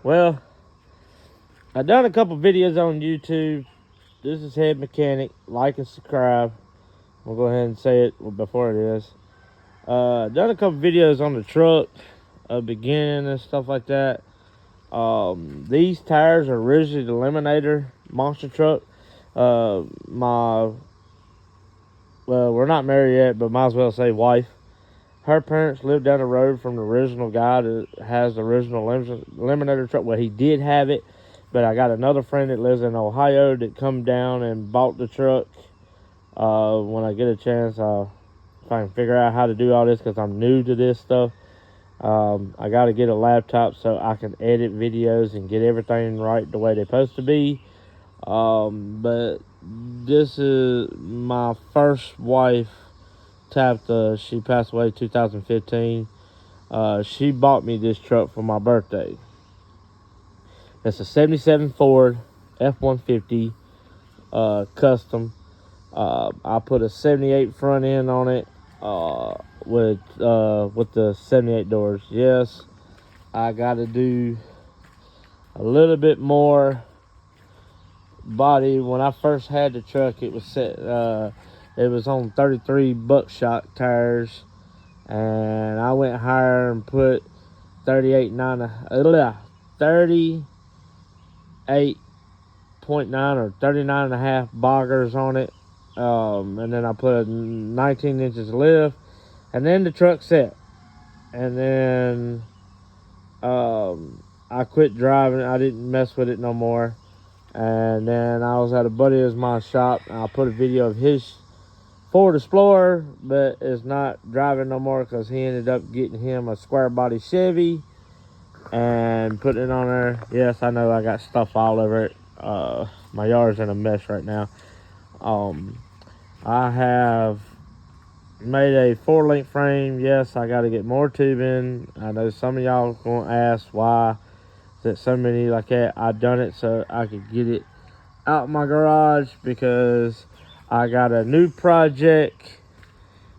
Well, I've done a couple videos on YouTube. This is Head Mechanic. Like and subscribe. We'll go ahead and say it before it is. Done a couple videos on the truck, beginning and stuff like that. These tires are originally the Eliminator monster truck. We're not married yet, but might as well say wife. Her parents lived down the road from the original guy that has the original Eliminator truck. Well, he did have it, but I got another friend that lives in Ohio that come down and bought the truck. When I get a chance, if I can figure out how to do all this, because I'm new to this stuff. I got to get a laptop so I can edit videos and get everything right the way they're supposed to be. But this is my first wife. She passed away in 2015. She bought me this truck for my birthday. It's a 77 Ford F-150 custom. I put a 78 front end on it with the 78 doors. Yes, I got to do a little bit more body. When I first had the truck, it was set. It was on 33 buckshot tires, and I went higher and put 38.9 or 39.5 boggers on it. And then I put 19 inches lift, and then the truck set. And then I quit driving. I didn't mess with it no more. And then I was at a buddy of mine's shop, and I put a video of his Ford Explorer, but it's not driving no more because he ended up getting him a square body Chevy and putting it on there. Yes, I know I got stuff all over it. My yard's in a mess right now. I have made a 4-link frame. Yes, I got to get more tubing. I know some of y'all going to ask why is it so many like that. I done it so I could get it out my garage because I got a new project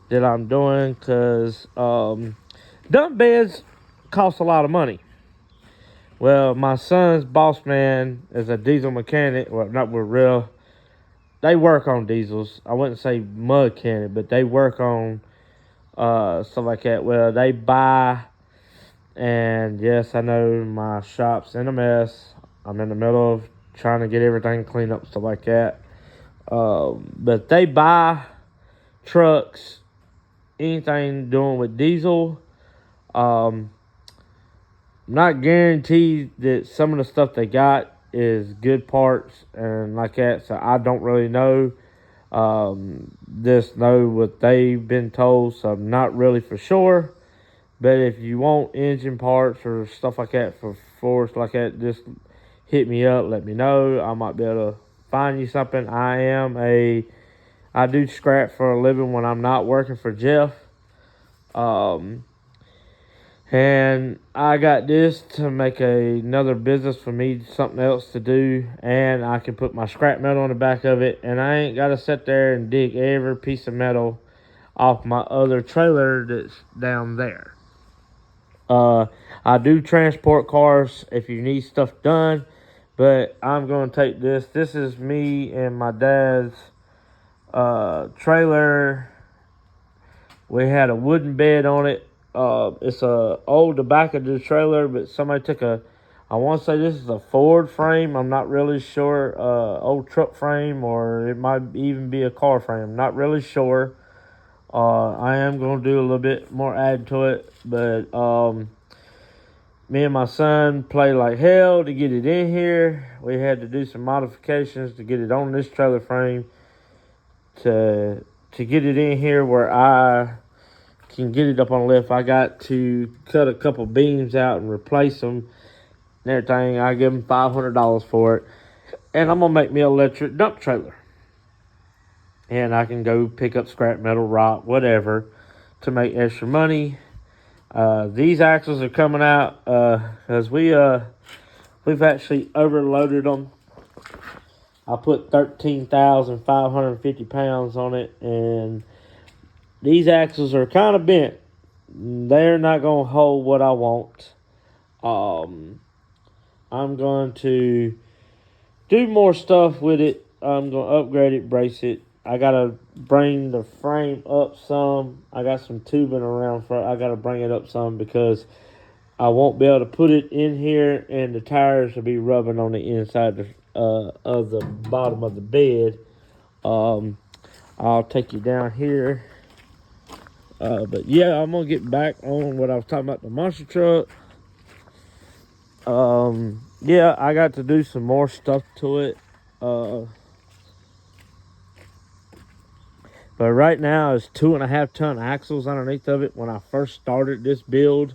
that I'm doing, because dump beds cost a lot of money. Well, my son's boss man is a diesel mechanic. Well, not with real. They work on diesels. I wouldn't say mechanic, but they work on stuff like that. Well, they buy, and yes, I know my shop's in a mess. I'm in the middle of trying to get everything cleaned up, stuff like that. But they buy trucks, anything doing with diesel. Not guaranteed that some of the stuff they got is good parts and like that, so I don't really know. Just know what they've been told, so I'm not really for sure. But if you want engine parts or stuff like that for Fords like that, just hit me up, let me know. I might be able to find you something. I do scrap for a living when I'm not working for Jeff. And I got this to make another business for me, something else to do, and I can put my scrap metal on the back of it, and I ain't got to sit there and dig every piece of metal off my other trailer that's down there. I do transport cars if you need stuff done, but I'm going to take this. This is me and my dad's trailer. We had a wooden bed on it. It's the back of the trailer, but somebody took I want to say this is a Ford frame. I'm not really sure. Old truck frame, or it might even be a car frame. Not really sure. I am going to do a little bit more add to it, but me and my son played like hell to get it in here. We had to do some modifications to get it on this trailer frame to get it in here where I can get it up on the lift. I got to cut a couple beams out and replace them and everything. I give them $500 for it, and I'm gonna make me an electric dump trailer, and I can go pick up scrap metal, rock, whatever, to make extra money. These axles are coming out because we've actually overloaded them. I put 13,550 pounds on it, and these axles are kind of bent. They're not going to hold what I want. I'm going to do more stuff with it. I'm going to upgrade it, brace it. I got to bring the frame up some. I got some tubing around for it. I got to bring it up some because I won't be able to put it in here, and the tires will be rubbing on the inside of the bottom of the bed. I'll take you down here. But yeah, I'm gonna get back on what I was talking about, the monster truck. Yeah, I got to do some more stuff to it. But right now it's 2.5 ton axles underneath of it. When I first started this build,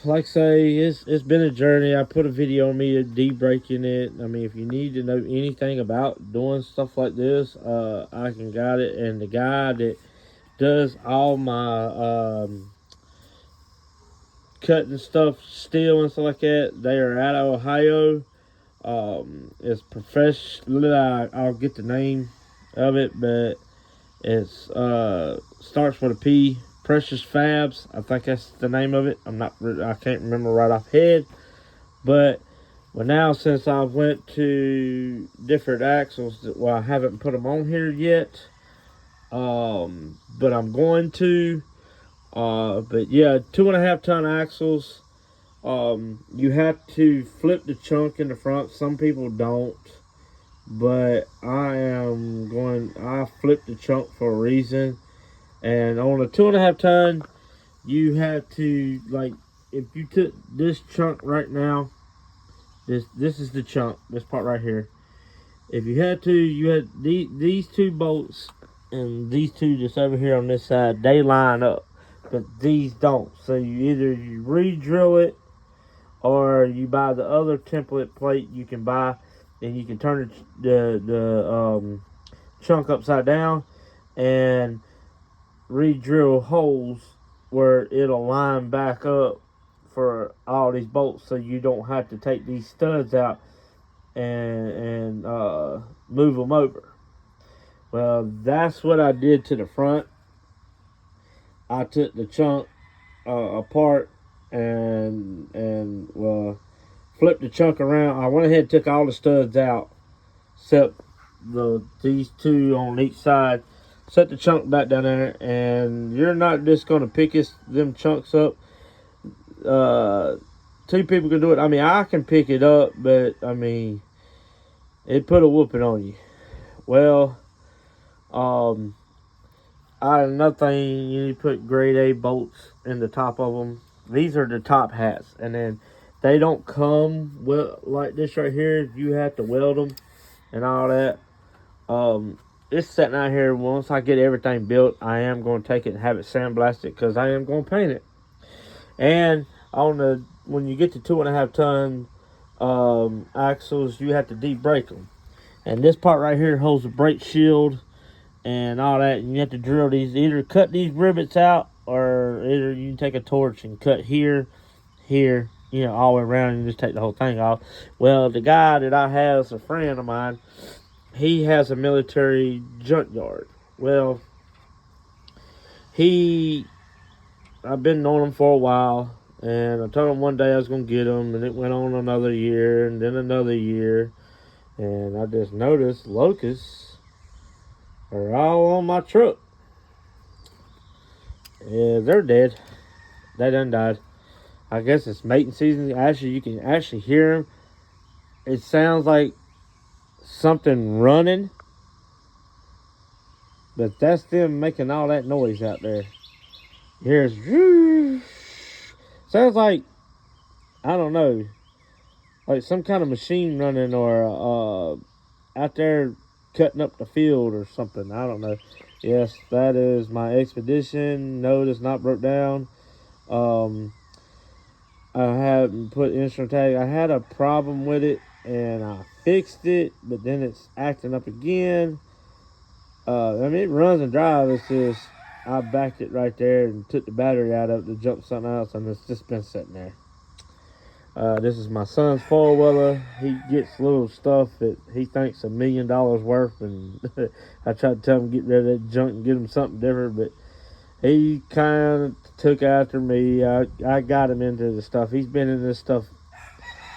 like I say, it's been a journey. I put a video on me de-braking it. I mean, if you need to know anything about doing stuff like this, I can guide it. And the guy that does all my cutting stuff, steel and stuff like that, they are out of Ohio. It's professional. I'll get the name of it, but it's starts with a P. Precious Fabs, I think that's the name of it. I can't remember right off head, but now since I went to different axles, I haven't put them on here yet. But I'm going to. But yeah, 2.5 ton axles. You have to flip the chunk in the front. Some people don't, but I flipped the chunk for a reason. And on a 2.5 ton, you have to, like, if you took this chunk right now, this is the chunk, this part right here. If you had to, you had these two bolts and these two just over here on this side, they line up, but these don't. So you re-drill it, or you buy the other template plate you can buy, and you can turn the chunk upside down and re-drill holes where it'll line back up for all these bolts, so you don't have to take these studs out and move them over. Well, that's what I did to the front. I took the chunk apart and flipped the chunk around. I went ahead and took all the studs out, except these two on each side. Set the chunk back down there, and you're not just gonna pick them chunks up. Two people can do it. I mean, I can pick it up, but I mean, it put a whooping on you. Well, another thing, you need to put grade A bolts in the top of them. These are the top hats, and then they don't come like this right here. You have to weld them and all that. It's sitting out here. Once I get everything built, I am going to take it and have it sandblasted because I am going to paint it. And when you get to 2.5 ton axles, you have to de-brake them. And this part right here holds the brake shield and all that. And you have to drill these, either cut these rivets out, or either you can take a torch and cut here, all the way around, and just take the whole thing off. Well, the guy that I have is a friend of mine. He has a military junkyard. Well, I've been knowing him for a while, and I told him one day I was going to get him, and it went on another year, and then another year, and I just noticed locusts are all on my truck. Yeah, they're dead. They done died. I guess it's mating season. Actually, you can actually hear them. It sounds like something running, but that's them making all that noise out there. Here's sounds like, I don't know, like some kind of machine running, or out there cutting up the field or something. I don't know. Yes, that is my Expedition. No, it's not broke down. I haven't put insurance tag. I had a problem with it and I fixed it, but then it's acting up again. I mean, it runs and drives. It's just I backed it right there and took the battery out of it to jump something else, and it's just been sitting there. This is my son's four-wheeler. He gets little stuff that he thinks $1 million worth, and I tried to tell him to get rid of that junk and get him something different, but he kind of took after me. I got him into the stuff. He's been in this stuff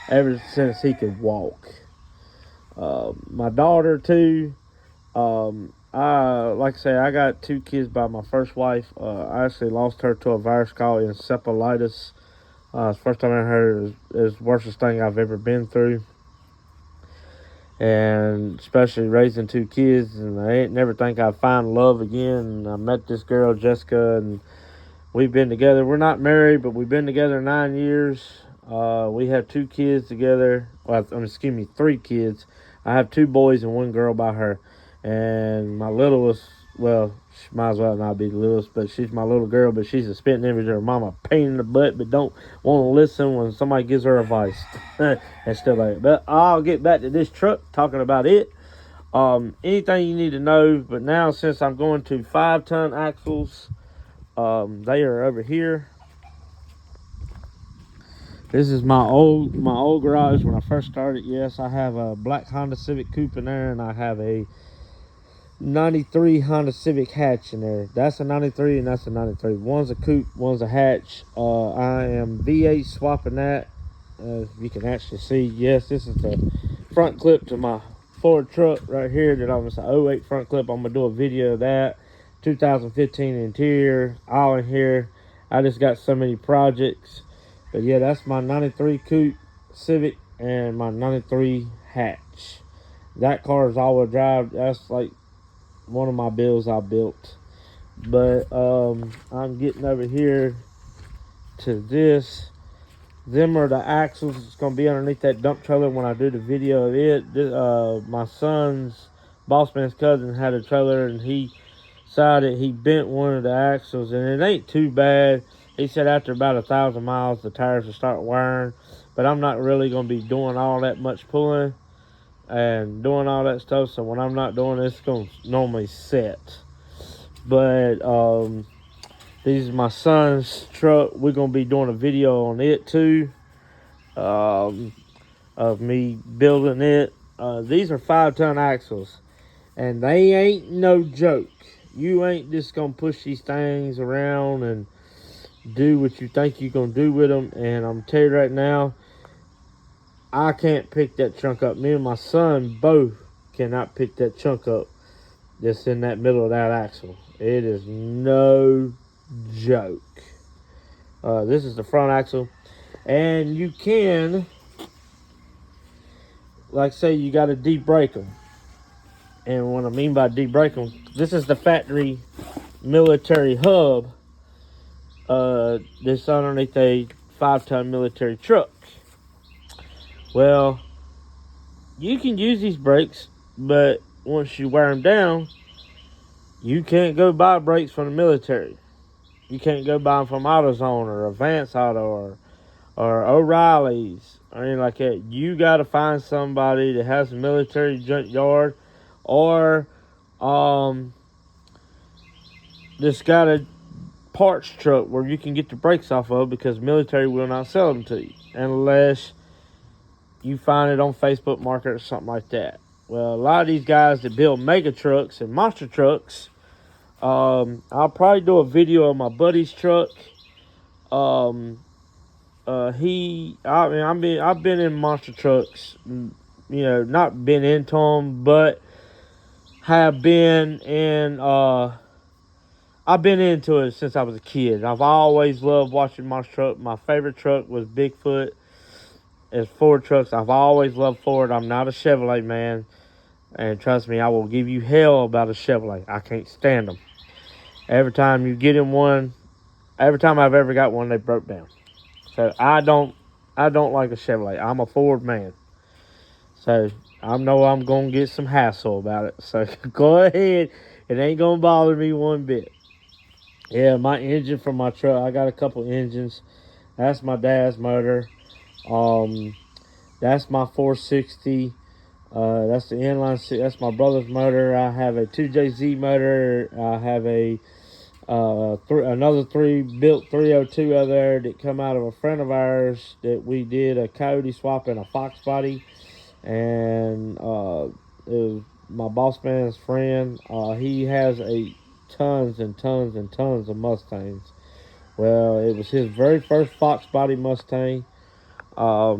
ever since he could walk. My daughter too. Like I say, I got 2 kids by my first wife. I actually lost her to a virus called encephalitis. It's the first time I heard it was the worstest thing I've ever been through. And especially raising 2 kids, and I ain't never think I'd find love again. And I met this girl, Jessica, and we've been together. We're not married, but we've been together 9 years. We have 2 kids together. Well, excuse me, 3 kids. I have 2 boys and 1 girl by her. And my littlest, well, she might as well not be the littlest, but she's my little girl, but she's a spitting image of her mama, pain in the butt, but don't want to listen when somebody gives her advice. And stuff like that. But I'll get back to this truck, talking about it. Anything you need to know, but now since I'm going to 5-ton axles, they are over here. This is my old garage when I first started. Yes, I have a black Honda Civic Coupe in there, and I have a 93 Honda Civic hatch in there. That's a 93 and that's a 93. One's a coupe, one's a hatch. I am V8 swapping that. You can actually see, yes, this is the front clip to my Ford truck right here that I'm, it's an 08 front clip. I'm gonna do a video of that. 2015 interior, all in here. I just got so many projects. But yeah, that's my 93 coupe Civic and my 93 hatch. That car is all-wheel drive. That's like one of my builds I built. But I'm getting over here to this. Them are the axles. It's gonna be underneath that dump trailer when I do the video of it. My son's boss man's cousin had a trailer, and he decided he bent one of the axles, and it ain't too bad. He said after about 1,000 miles the tires will start wearing, but I'm not really gonna be doing all that much pulling and doing all that stuff, so when I'm not doing it, it's gonna normally set. But this is my son's truck. We're gonna be doing a video on it too, of me building it. These are 5-ton axles, and they ain't no joke. You ain't just gonna push these things around and do what you think you're gonna do with them. And I'm telling you right now, I can't pick that chunk up. Me and my son both cannot pick that chunk up that's in that middle of that axle. It is no joke. This is the front axle. And you can, like say you got to debrake them. And what I mean by debrake them, this is the factory military hub. This underneath a 5-ton military truck. Well, you can use these brakes, but once you wear them down, you can't go buy brakes from the military. You can't go buy them from AutoZone or Advance Auto or O'Reilly's or anything like that. You got to find somebody that has a military junkyard, or just got a parts truck where you can get the brakes off of, because military will not sell them to you unless you find it on Facebook Market or something like that. Well, a lot of these guys that build mega trucks and monster trucks, I'll probably do a video of my buddy's truck. I've been in monster trucks, not been into them, but have been in, I've been into it since I was a kid. I've always loved watching monster truck. My favorite truck was Bigfoot. It's Ford trucks. I've always loved Ford. I'm not a Chevrolet man. And trust me, I will give you hell about a Chevrolet. I can't stand them. Every time you get in one, every time I've ever got one, they broke down. So I don't like a Chevrolet. I'm a Ford man. So I know I'm going to get some hassle about it. So go ahead. It ain't going to bother me one bit. Yeah, my engine for my truck, I got a couple engines. That's my dad's motor. That's my 460. That's the inline. That's my brother's motor. I have a 2JZ motor. I have a another 3 built 302 out there that come out of a friend of ours that we did a Coyote swap and a Fox body, and it was my boss man's friend. He has a tons and tons and tons of Mustangs. Well, it was his very first Fox body Mustang. I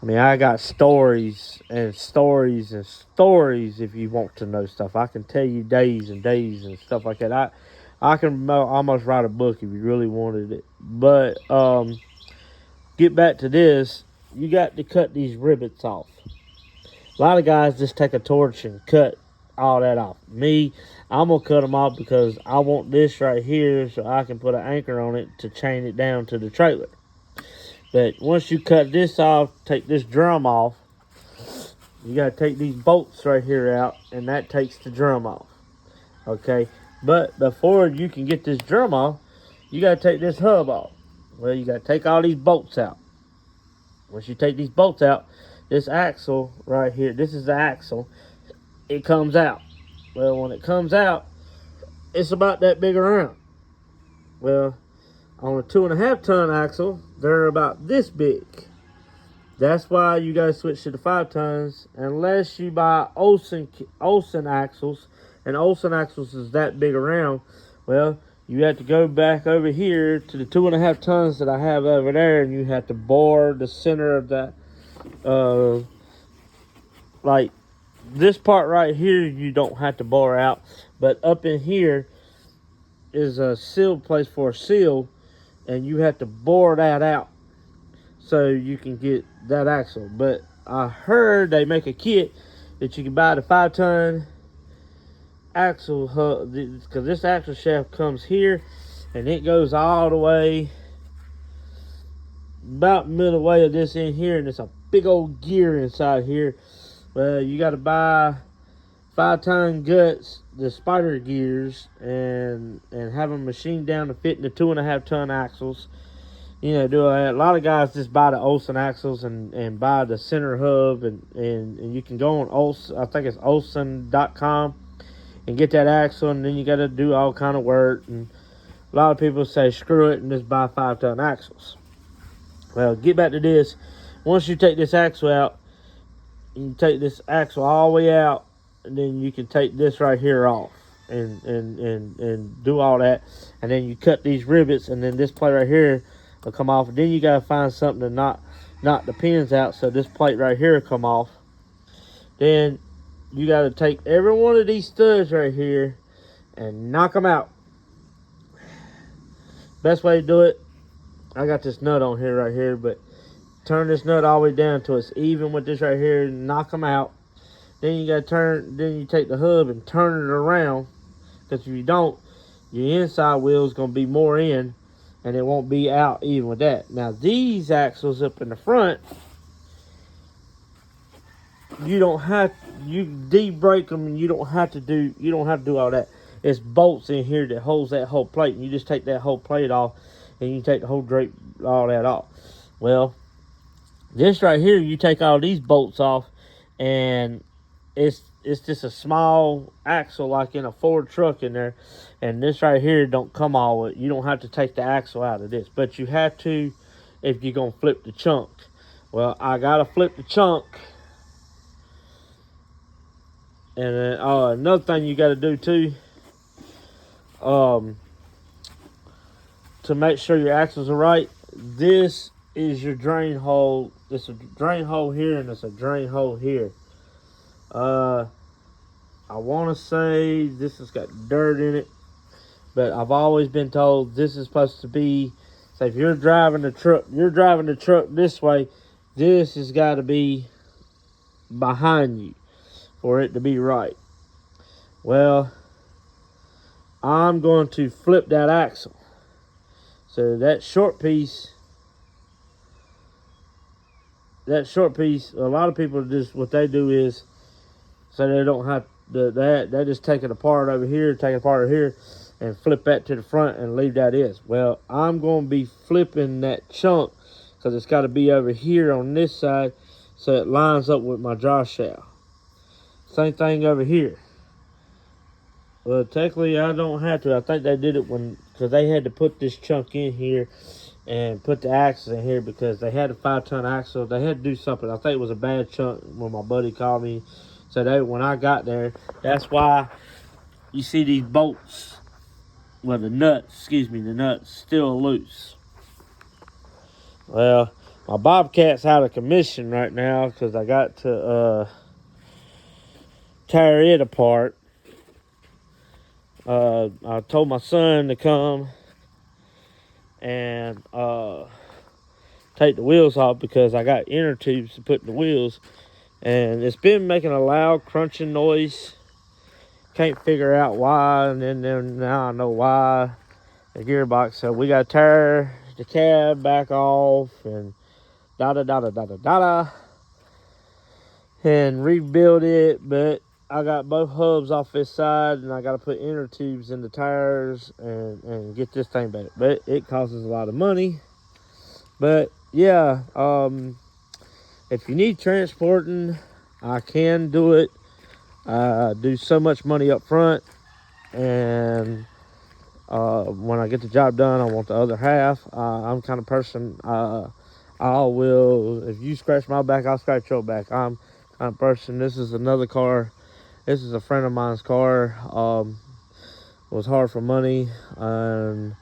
mean, I got stories and stories and stories if you want to know stuff. I can tell you days and days and stuff like that. I can almost write a book if you really wanted it. But get back to this. You got to cut these rivets off. A lot of guys just take a torch and cut all that off. Me, I'm going to cut them off because I want this right here so I can put an anchor on it to chain it down to the trailer. But once you cut this off, take this drum off, you got to take these bolts right here out, and that takes the drum off. Okay? But before you can get this drum off, you got to take this hub off. Well, you got to take all these bolts out. Once you take these bolts out, this axle right here, this is the axle, it comes out. Well, when it comes out, it's about that big around. Well, on a 2.5 ton axle, they're about this big. That's why you guys switch to the 5 tons unless you buy Olsen axles, and Olsen axles is that big around. Well, you have to go back over here to the 2.5 tons that I have over there, and you have to bore the center of that. Like this part right here, you don't have to bore out, but up in here is a sealed place for a seal, and you have to bore that out so you can get that axle. But I heard they make a kit that you can buy the 5 ton axle hub, because this axle shaft comes here and it goes all the way about middle way of this in here, and it's a big old gear inside here. Well, you got to buy 5 ton guts, the spider gears, and have them machined down to fit in the 2.5 ton axles. You know, do a lot of guys just buy the Olsen axles and buy the center hub, and you can go on Olsen, I think it's Olsen.com, and get that axle, and then you got to do all kind of work. And a lot of people say screw it and just buy 5 ton axles. Well, get back to this. Once you take this axle out, you take this axle all the way out, and then you can take this right here off and do all that, and then you cut these rivets, and then this plate right here will come off. And then you got to find something to knock the pins out so this plate right here will come off. Then you got to take every one of these studs right here and knock them out. Best way to do it, I got this nut on here right here, but turn this nut all the way down till it's even with this right here and knock them out. Then you got to turn, then you take the hub and turn it around, because if you don't, your inside wheel is going to be more in and it won't be out even with that. Now these axles up in the front, you don't have, you de-brake them, and you don't have to do all that. It's bolts in here that holds that whole plate, and you just take that whole plate off, and you take the whole drape, all that off. Well, this right here, you take all these bolts off, and it's just a small axle like in a Ford truck in there, and this right here don't come all with. You don't have to take the axle out of this, but you have to if you're gonna flip the chunk. Well, I gotta flip the chunk. And then another thing you got to do too, to make sure your axles are right, this is your drain hole. There's a drain hole here, and there's a drain hole here. I want to say this has got dirt in it, but I've always been told this is supposed to be, say if you're driving the truck this way, this has got to be behind you for it to be right. Well, I'm going to flip that axle. So that short piece, a lot of people just, what they do is, so they don't have they just take it apart over here, and flip that to the front and leave that is. Well, I'm going to be flipping that chunk because it's got to be over here on this side so it lines up with my jaw shaft. Same thing over here. Well, technically I don't have to. I think they did it because they had to put this chunk in here and put the axle in here because they had a 5 ton axle. They had to do something. I think it was a bad chunk when my buddy called me. So when I got there, that's why you see these bolts, well, the nuts still loose. Well, my Bobcat's out of commission right now because I got to tear it apart. I told my son to come and take the wheels off because I got inner tubes to put in the wheels, and it's been making a loud crunching noise. Can't figure out why, and then now I know why. The gearbox, so we got to tear the cab back off and and rebuild it, but I got both hubs off this side, and I got to put inner tubes in the tires and get this thing back. But it costs a lot of money. But yeah, if you need transporting, I can do it. I do so much money up front, and when I get the job done, I want the other half. I'm kind of person, I will, if you scratch my back, I'll scratch your back. I'm kind of person. This is another car. This is a friend of mine's car. It was hard for money, and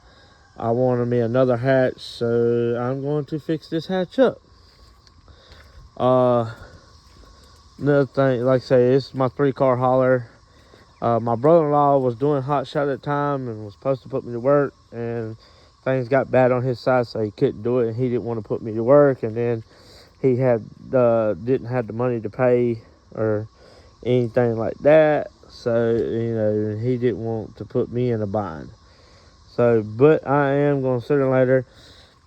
I wanted me another hatch, so I'm going to fix this hatch up. Another thing, like I say, this is my 3-car hauler. My brother-in-law was doing hot shot at the time and was supposed to put me to work, and things got bad on his side, so he couldn't do it, and he didn't want to put me to work. And then he had didn't have the money to pay or anything like that, so he didn't want to put me in a bind. So, but I am going to sooner or later.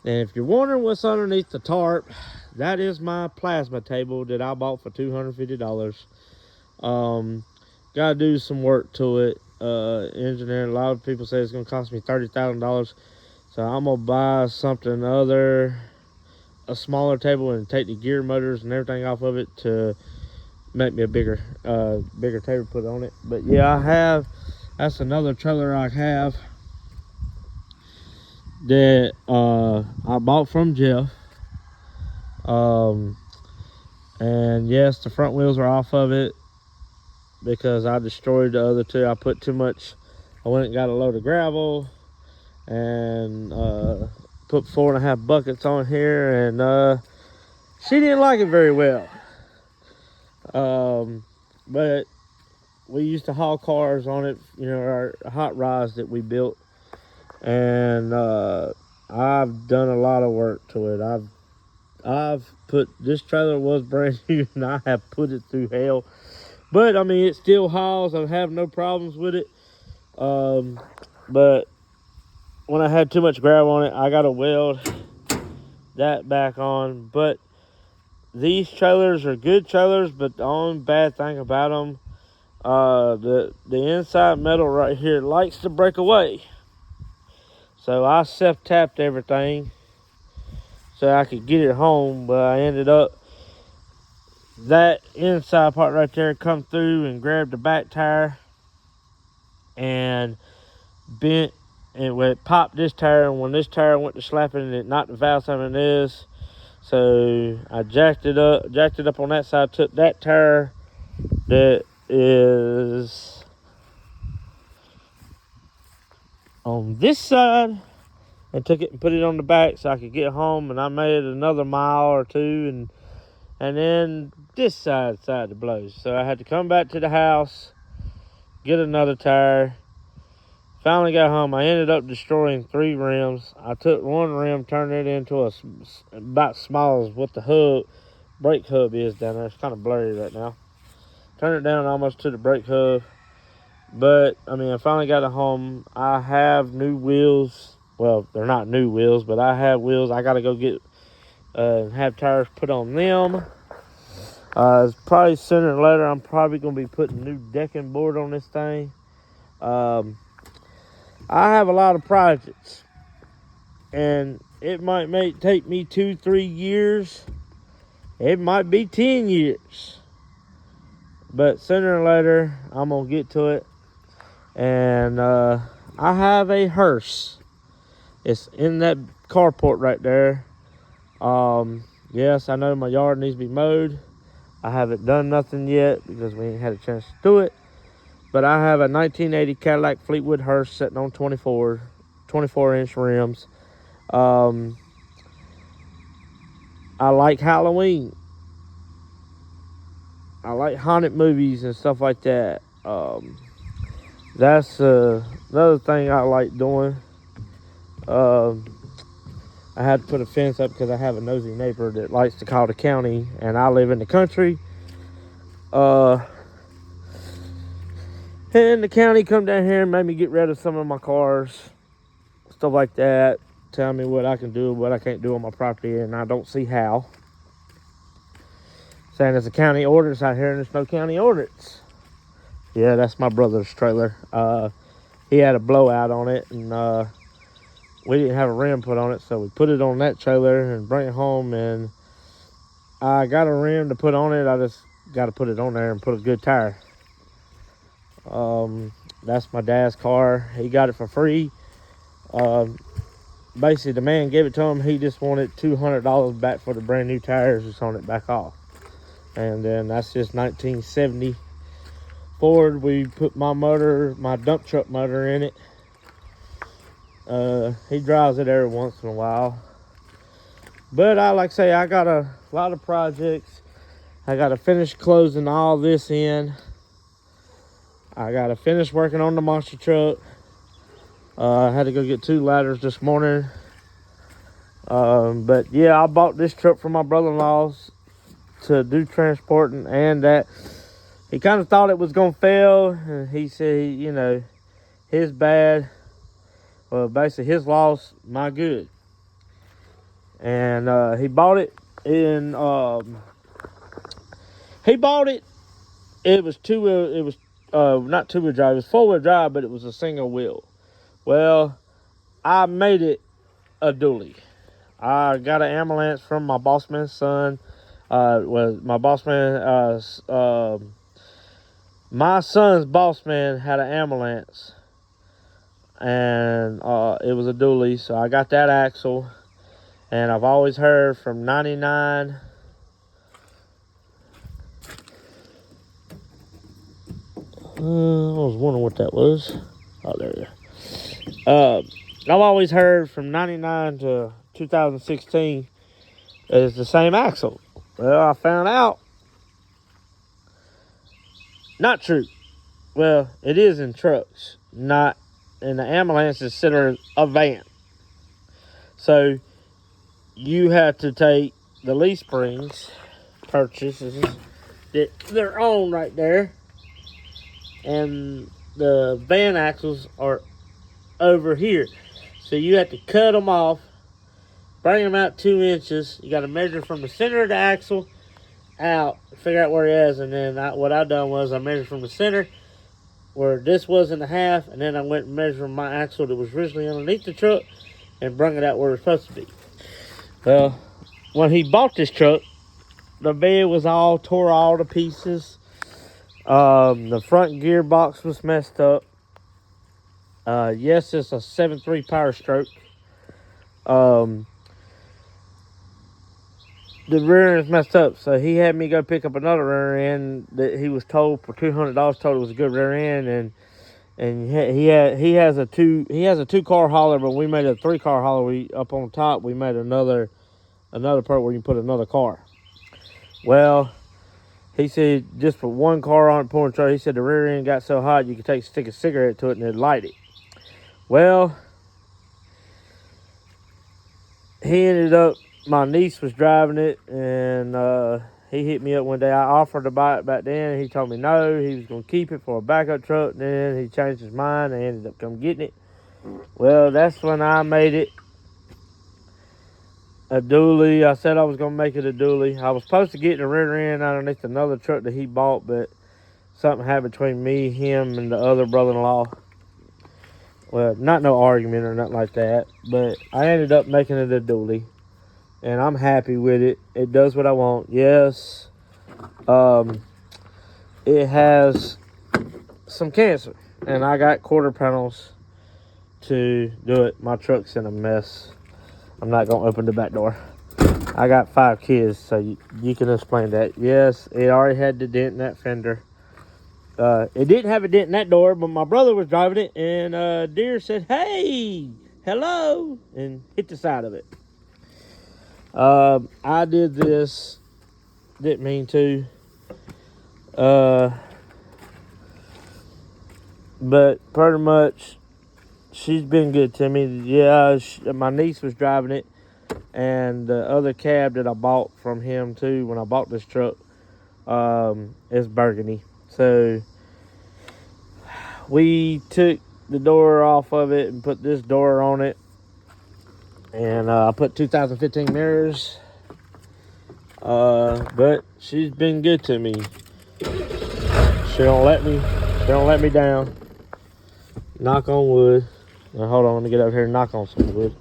And if you're wondering what's underneath the tarp, that is my plasma table that I bought for $250. Gotta do some work to it. Engineering. A lot of people say it's gonna cost me $30,000. So I'm gonna buy something a smaller table, and take the gear motors and everything off of it to make me a bigger table put on it. But yeah, that's another trailer I have that I bought from Jeff. And yes, the front wheels are off of it because I destroyed the other two. I put too much. I went and got a load of gravel and put 4.5 buckets on here, and she didn't like it very well. But we used to haul cars on it, our hot rods that we built, and I've done a lot of work to it. I've put, this trailer was brand new, and I have put it through hell. But I mean, it still hauls. I have no problems with it. But when I had too much gravel on it, I got to weld that back on. But these trailers are good trailers, but the only bad thing about them, the inside metal right here likes to break away. So I self-tapped everything so I could get it home, but I ended up, that inside part right there come through and grabbed the back tire and bent, and it popped this tire, and when this tire went to slapping, it knocked the valve something this. So I jacked it up on that side, took that tire that is on this side and took it and put it on the back so I could get home, and I made another mile or two, and then this side decided to blow. So I had to come back to the house, get another tire. Finally got home. I ended up destroying 3 rims. I took one rim, turned it into about small as what the brake hub is down there. It's kind of blurry right now. Turned it down almost to the brake hub. But I mean, I finally got it home. I have new wheels. Well, they're not new wheels, but I have wheels. I got to go get have tires put on them. It's probably sooner or later, I'm probably going to be putting new decking board on this thing. I have a lot of projects, and it might take me 2-3 years. It might be 10 years, but sooner or later I'm gonna get to it. And I have a hearse. It's in that carport right there. Yes, I know my yard needs to be mowed. I haven't done nothing yet because we ain't had a chance to do it. But I have a 1980 Cadillac Fleetwood Hearse sitting on 24-inch rims. I like Halloween. I like haunted movies and stuff like that. That's another thing I like doing. I had to put a fence up because I have a nosy neighbor that likes to call the county, and I live in the country. And the county come down here and made me get rid of some of my cars, stuff like that. Tell me what I can do, what I can't do on my property, and I don't see how. Saying there's a county ordinance out here, and there's no county ordinance. Yeah, that's my brother's trailer. He had a blowout on it, and we didn't have a rim put on it, so we put it on that trailer and bring it home. And I got a rim to put on it. I just got to put it on there and put a good tire. That's my dad's car. He got it for free. Basically, the man gave it to him. He just wanted $200 back for the brand new tires that's on it back off. And then that's just 1970 Ford. We put my dump truck motor in it. He drives it every once in a while. But I got a lot of projects. I got to finish closing all this in. I got to finish working on the monster truck. I had to go get 2 ladders this morning. But yeah, I bought this truck from my brother-in-law's to do transporting, and that he kind of thought it was going to fail. And he said, his bad. Well, basically his loss, my good. And he bought it in, it was not 2-wheel drive, it was 4-wheel drive, but it was a single wheel. Well, I made it a dually. I got an ambulance from my boss man's son. My son's boss man had an ambulance, and it was a dually, so I got that axle. And I've always heard from 99. I was wondering what that was. Oh, there you go. I've always heard from 99 to 2016 it's the same axle. Well, I found out. Not true. Well, it is in trucks, not in the ambulance. Is considered a van. So you have to take the leaf springs purchases that they're on right there, and the van axles are over here. So you have to cut them off, bring them out 2 inches. You got to measure from the center of the axle out, figure out where it is, and then what I done was I measured from the center where this was in the half, and then I went and measured my axle that was originally underneath the truck and bring it out where it's supposed to be. Well, when he bought this truck, the bed was all tore all to pieces. The front gearbox was messed up. Yes, it's a 7.3 Power Stroke. The rear end's messed up, so he had me go pick up another rear end that he was told for $200. Told it was a good rear end, and he has a 2-car hauler, but we made a 3-car hauler. Up on top we made another part where you can put another car. Well, he said just put 1 car on it, pouring truck. He said the rear end got so hot you could stick a cigarette to it and it'd light it. Well, he ended up. My niece was driving it, and he hit me up one day. I offered to buy it back then. He told me no, he was going to keep it for a backup truck. Then he changed his mind and ended up come getting it. Well, that's when I made it a dually. I said I was going to make it a dually. I was supposed to get the rear end underneath another truck that he bought, but something happened between me, him, and the other brother-in-law. Well, not no argument or nothing like that, but I ended up making it a dually. And I'm happy with it. It does what I want. Yes, it has some cancer, and I got quarter panels to do it. My truck's in a mess. I'm not gonna open the back door. I got 5 kids, so you can explain that. Yes, it already had the dent in that fender. It didn't have a dent in that door, but my brother was driving it, and deer said, "Hey, hello," and hit the side of it. I did this, didn't mean to. But pretty much, she's been good to me. Yeah, my niece was driving it, and the other cab that I bought from him too when I bought this truck is burgundy. So we took the door off of it and put this door on it, and I put 2015 mirrors. But she's been good to me. She don't let me down. Knock on wood. Now, hold on, let me get up here and knock on some wood.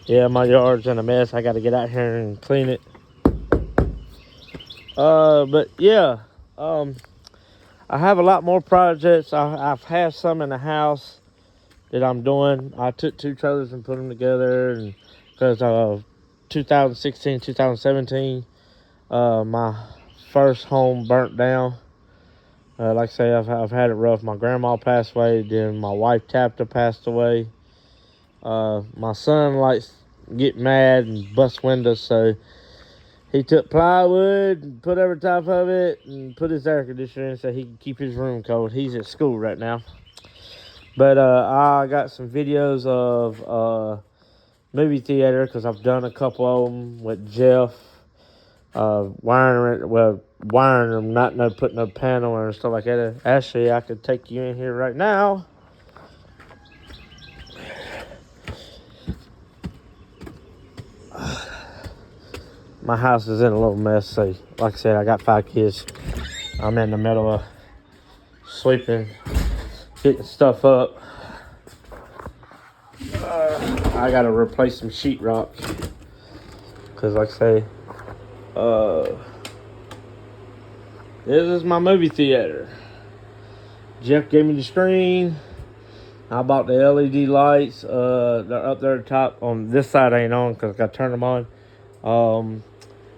Yeah, my yard's in a mess. I got to get out here and clean it. But yeah, I have a lot more projects. I've had some in the house that I'm doing. I took 2 trailers and put them together, and because 2016, 2017, my first home burnt down. Like I say, I've had it rough. My grandma passed away, then my wife Tabitha passed away. My son likes to get mad and bust windows, so he took plywood and put over top of it and put his air conditioner in so he can keep his room cold. He's at school right now. But I got some videos of movie theater because I've done a couple of them with Jeff. Wiring them, not no putting no panel or stuff like that. Actually, I could take you in here right now. My house is in a little mess. So, like I said, I got 5 kids. I'm in the middle of sweeping, getting stuff up. I gotta replace some sheetrock because, like I say, this is my movie theater. Jeff gave me the screen. I bought the LED lights. They're up there at the top. On this side ain't on because I got to turn them on.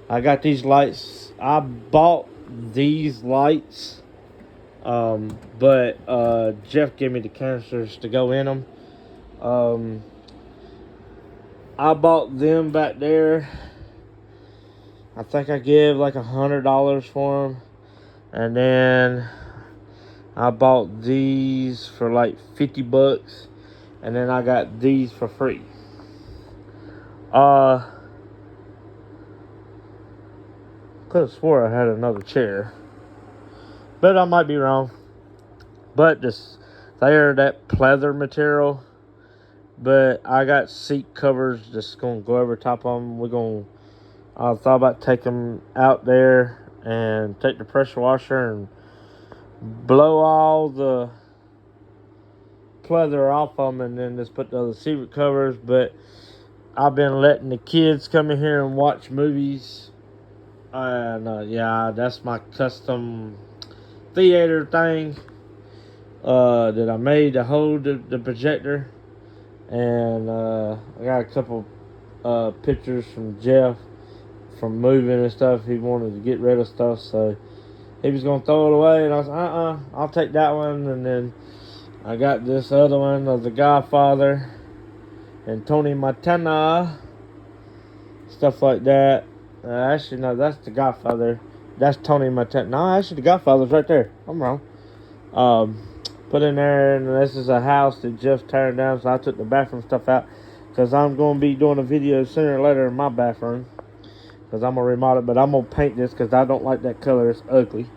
I got these lights. I bought these lights, but Jeff gave me the canisters to go in them. I bought them back there. I think I gave like $100 for them. And then I bought these for like $50. And then I got these for free. Could have swore I had another chair, but I might be wrong. But they're that pleather material. But I got seat covers that's gonna go over top of them. I thought about taking them out there and take the pressure washer and blow all the pleather off them, and then just put the other seat covers. But I've been letting the kids come in here and watch movies. And yeah, that's my custom theater thing that I made to hold the projector. And I got a couple pictures from Jeff from moving and stuff. He wanted to get rid of stuff, so he was going to throw it away. And I was like, I'll take that one. And then I got this other one of The Godfather and Tony Montana, stuff like that. Actually, no, that's The Godfather. That's Tony Montana. No, actually, The Godfather's right there. I'm wrong. Put in there, and this is a house that Jeff turned down, so I took the bathroom stuff out because I'm going to be doing a video sooner or later in my bathroom because I'm going to remodel it, but I'm going to paint this because I don't like that color. It's ugly.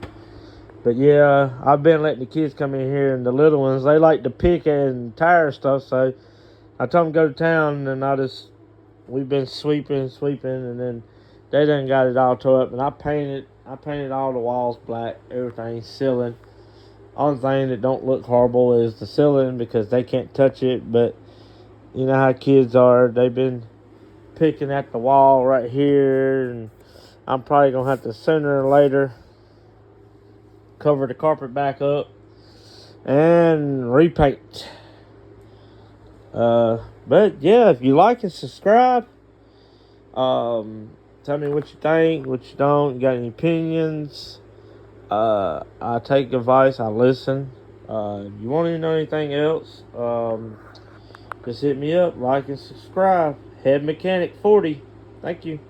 But yeah, I've been letting the kids come in here, and the little ones, they like to pick and tire stuff, so I told them to go to town, and we've been sweeping, and then they done got it all tore up, and I painted all the walls black, everything, ceiling. Only thing that don't look horrible is the ceiling because they can't touch it, but you know how kids are. They've been picking at the wall right here, and I'm probably going to have to sooner or later cover the carpet back up and repaint. But yeah, if you like and subscribe, tell me what you think, what you don't, you got any opinions. I take advice. I listen. If you want to know anything else, just hit me up, like and subscribe. Head Mechanic 40. Thank you.